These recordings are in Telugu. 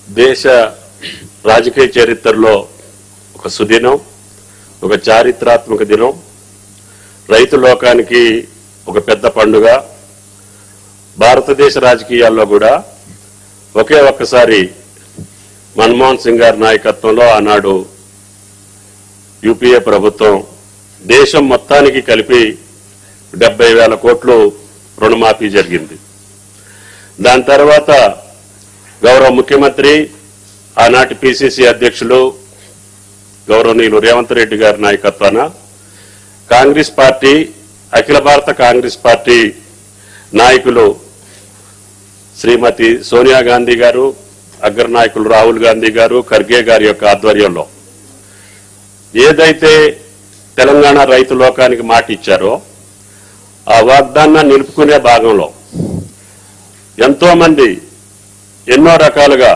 దేశ రాజకీయ చరిత్రలో ఒక సుదినం, ఒక చారిత్రాత్మక దినం, రైతు లోకానికి ఒక పెద్ద పండుగ. భారతదేశ రాజకీయాల్లో కూడా ఒకే ఒక్కసారి మన్మోహన్ సింగ్ గారి నాయకత్వంలో ఆనాడు యూపీఏ ప్రభుత్వం దేశం మొత్తానికి కలిపి 70,000 కోట్లు రుణమాఫీ జరిగింది. దాని తర్వాత గౌరవ ముఖ్యమంత్రి, ఆనాటి పిసిసి అధ్యక్షులు గౌరవనీయులు రేవంత్ రెడ్డి గారి నాయకత్వాన కాంగ్రెస్ పార్టీ, అఖిల భారత కాంగ్రెస్ పార్టీ నాయకులు శ్రీమతి సోనియా గాంధీ గారు, అగ్రనాయకులు రాహుల్ గాంధీ గారు, ఖర్గే గారి యొక్క ఆధ్వర్యంలో ఏదైతే తెలంగాణ రైతు లోకానికి మాట ఇచ్చారో ఆ వాగ్దానాన్ని నిలుపుకునే భాగంలో ఎంతో మంది ఎన్నో రకాలుగా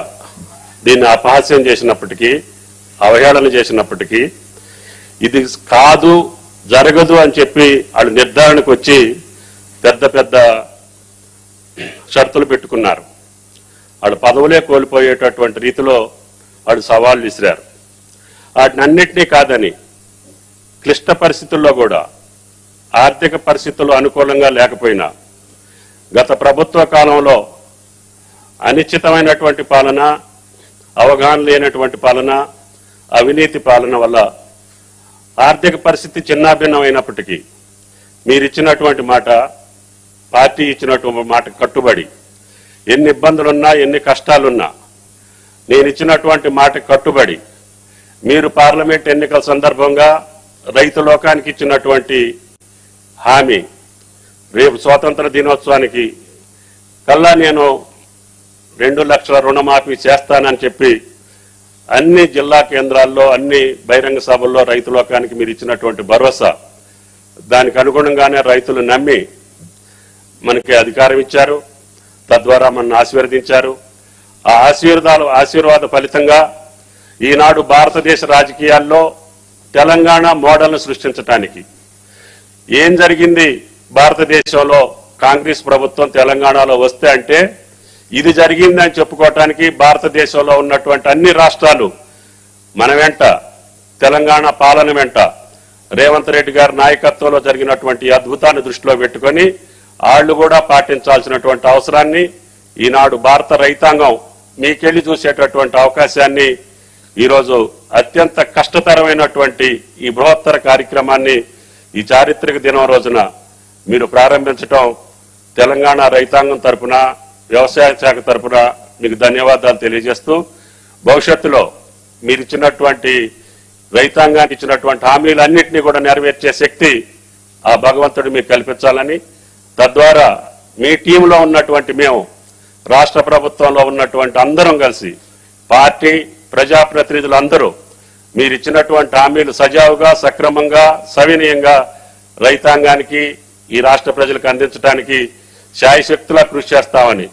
దీన్ని అపహాస్యం చేసినప్పటికీ, అవహేళన చేసినప్పటికీ, ఇది కాదు, జరగదు అని చెప్పి వాళ్ళు నిర్ధారణకు వచ్చి పెద్ద పెద్ద షరతులు పెట్టుకున్నారు. వాళ్ళు పదవులే కోల్పోయేటటువంటి రీతిలో వాళ్ళు సవాళ్లు విసిరారు. వాటినన్నింటినీ కాదని క్లిష్ట పరిస్థితుల్లో కూడా, ఆర్థిక పరిస్థితులు అనుకూలంగా లేకపోయినా, గత ప్రభుత్వ కాలంలో అనిశ్చితమైనటువంటి పాలన, అవగాహన లేనటువంటి పాలన, అవినీతి పాలన వల్ల ఆర్థిక పరిస్థితి చిన్నాభిన్నమైనప్పటికీ మీరిచ్చినటువంటి మాట, పార్టీ ఇచ్చినటువంటి మాట కట్టుబడి, ఎన్ని ఇబ్బందులున్నా, ఎన్ని కష్టాలున్నా నేను ఇచ్చినటువంటి మాట కట్టుబడి మీరు పార్లమెంట్ ఎన్నికల సందర్భంగా రైతు లోకానికి ఇచ్చినటువంటి హామీ, రేపు స్వాతంత్ర దినోత్సవానికి కల్లా నేను 2 లక్షల రుణమాఫీ చేస్తానని చెప్పి అన్ని జిల్లా కేంద్రాల్లో, అన్ని బహిరంగ సభల్లో రైతు లోకానికి మీరు ఇచ్చినటువంటి భరోసా, దానికి అనుగుణంగానే రైతులు నమ్మి మనకి అధికారం ఇచ్చారు, తద్వారా మనల్ని ఆశీర్వదించారు. ఆ ఆశీర్వాద ఫలితంగా ఈనాడు భారతదేశ రాజకీయాల్లో తెలంగాణ మోడల్ను సృష్టించడానికి ఏం జరిగింది, భారతదేశంలో కాంగ్రెస్ ప్రభుత్వం తెలంగాణలో వస్తే అంటే ఇది జరిగిందని చెప్పుకోవటానికి భారతదేశంలో ఉన్నటువంటి అన్ని రాష్ట్రాలు మన వెంట, తెలంగాణ పాలన వెంట రేవంత్ రెడ్డి గారి నాయకత్వంలో జరిగినటువంటి అద్భుతాన్ని దృష్టిలో పెట్టుకొని వాళ్ళు కూడా పాటించాల్సినటువంటి అవసరాన్ని ఈనాడు భారత రైతాంగం మీకెళ్లి చూసేటటువంటి అవకాశాన్ని ఈరోజు అత్యంత కష్టతరమైనటువంటి ఈ బృహత్తర కార్యక్రమాన్ని ఈ చారిత్రక దినం రోజున మీరు ప్రారంభించడం తెలంగాణ రైతాంగం తరపున, వ్యవసాయ శాఖ తరపున మీకు ధన్యవాదాలు తెలియజేస్తూ, భవిష్యత్తులో మీరు ఇచ్చినటువంటి రైతాంగానికి ఇచ్చినటువంటి హామీలన్నింటినీ కూడా నెరవేర్చే శక్తి ఆ భగవంతుడు మీకు కల్పించాలని, తద్వారా మీ టీంలో ఉన్నటువంటి మేము, రాష్ట్ర ప్రభుత్వంలో ఉన్నటువంటి అందరం కలిసి, పార్టీ ప్రజాప్రతినిధులు అందరూ మీరు ఇచ్చినటువంటి హామీలు సజావుగా, సక్రమంగా, సవినయంగా రైతాంగానికి, ఈ రాష్ట్ర ప్రజలకు అందించడానికి శాయశక్తులా కృషి చేస్తామని,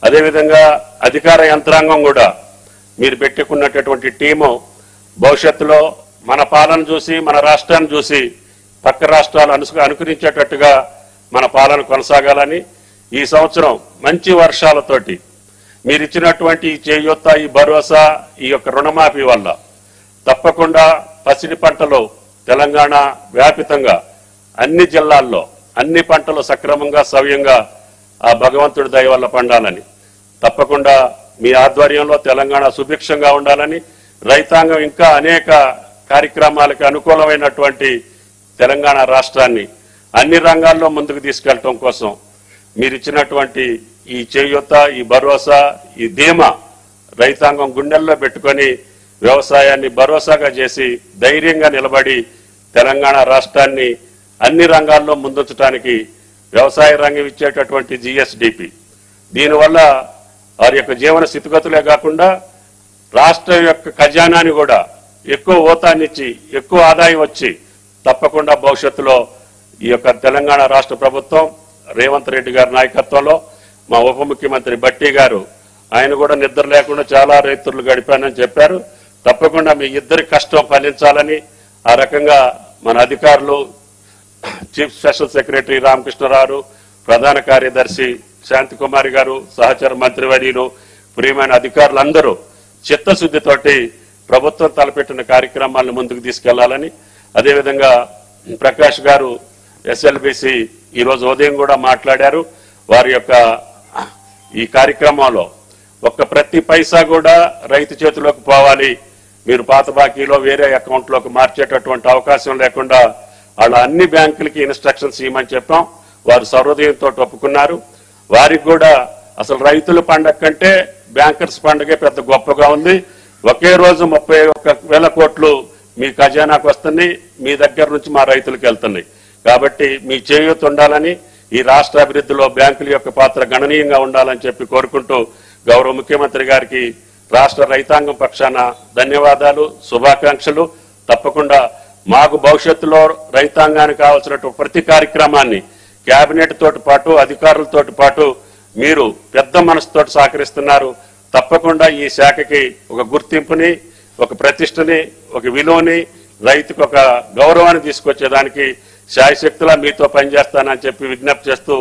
అదేవిధంగా అధికార యంత్రాంగం కూడా మీరు పెట్టుకున్నటువంటి టీము భవిష్యత్తులో మన పాలన చూసి, మన రాష్ట్రాన్ని చూసి పక్క రాష్ట్రాలు అనుకరించేటట్టుగా మన పాలన కొనసాగాలని, ఈ సంవత్సరం మంచి వర్షాలతోటి మీరు ఇచ్చినటువంటి ఈ చేయూత, ఈ భరోసా, ఈ యొక్క రుణమాఫీ వల్ల తప్పకుండా పసిడి పంటలు తెలంగాణ వ్యాపితంగా అన్ని జిల్లాల్లో అన్ని పంటలు సక్రమంగా, సవ్యంగా ఆ భగవంతుడి దయ వల్ల పండాలని, తప్పకుండా మీ ఆధ్వర్యంలో తెలంగాణ సుభిక్షంగా ఉండాలని, రైతాంగం ఇంకా అనేక కార్యక్రమాలకు అనుకూలమైనటువంటి తెలంగాణ రాష్ట్రాన్ని అన్ని రంగాల్లో ముందుకు తీసుకెళ్లడం కోసం మీరు ఇచ్చినటువంటి ఈ చేయూత, ఈ భరోసా, ఈ ధీమా రైతాంగం గుండెల్లో పెట్టుకొని వ్యవసాయాన్ని భరోసాగా చేసి ధైర్యంగా నిలబడి తెలంగాణ రాష్ట్రాన్ని అన్ని రంగాల్లో ముందుంచడానికి వ్యవసాయ రంగం ఇచ్చేటటువంటి జిఎస్డిపి, దీనివల్ల వారి యొక్క జీవన స్థితిగతులే కాకుండా రాష్ట్రం యొక్క ఖజానాని కూడా ఎక్కువ ఓతాన్నిచ్చి, ఎక్కువ ఆదాయం వచ్చి తప్పకుండా భవిష్యత్తులో ఈ యొక్క తెలంగాణ రాష్ట్ర ప్రభుత్వం రేవంత్ రెడ్డి గారి నాయకత్వంలో, మా ఉప ముఖ్యమంత్రి బట్టి గారు, ఆయన కూడా నిద్ర లేకుండా చాలా రైతులు గడిపానని చెప్పారు. తప్పకుండా మీ ఇద్దరి కష్టం ఫలించాలని, ఆ రకంగా మన అధికారులు, చీఫ్ స్పెషల్ సెక్రటరీ రామకృష్ణరావు, ప్రధాన కార్యదర్శి శాంతికుమారి గారు, సహచర మంత్రివర్యులు ప్రియమైన అధికారులందరూ చిత్తశుద్ధితోటి ప్రభుత్వం తలపెట్టిన కార్యక్రమాలను ముందుకు తీసుకెళ్లాలని, అదేవిధంగా ప్రకాష్ గారు ఎస్ఎల్బిసి ఈరోజు ఉదయం కూడా మాట్లాడారు. వారి యొక్క ఈ కార్యక్రమంలో ప్రతి పైసా కూడా రైతు చేతిలోకి పోవాలి, మీరు పాత బాకీలో వేరే అకౌంట్లోకి మార్చేటటువంటి అవకాశం లేకుండా వాళ్ళ అన్ని బ్యాంకులకి ఇన్స్ట్రక్షన్స్ ఇవ్వమని చెప్పాం. వారు సహృదయంతో ఒప్పుకున్నారు. వారికి కూడా అసలు రైతుల పండగ కంటే బ్యాంకర్స్ పండుగే పెద్ద గొప్పగా ఉంది. ఒకే రోజు 31,000 కోట్లు మీ ఖజానాకు వస్తున్నాయి, మీ దగ్గర నుంచి మా రైతులకు వెళ్తున్నాయి. కాబట్టి మీ చేయూత ఉండాలని, ఈ రాష్ట్ర అభివృద్ధిలో బ్యాంకుల యొక్క పాత్ర గణనీయంగా ఉండాలని చెప్పి కోరుకుంటూ గౌరవ ముఖ్యమంత్రి గారికి రాష్ట్ర రైతాంగం పక్షాన ధన్యవాదాలు, శుభాకాంక్షలు. తప్పకుండా మాకు భవిష్యత్తులో రైతాంగానికి కావాల్సినటువంటి ప్రతి కార్యక్రమాన్ని కేబినెట్ తోటి పాటు అధికారులతోటి పాటు మీరు పెద్ద మనసుతోటి సహకరిస్తున్నారు. తప్పకుండా ఈ శాఖకి ఒక గుర్తింపుని, ఒక ప్రతిష్టని, ఒక విలువని, రైతుకు ఒక గౌరవాన్ని తీసుకొచ్చేదానికి శాయశక్తులా మీతో పనిచేస్తానని చెప్పి విజ్ఞప్తి చేస్తూ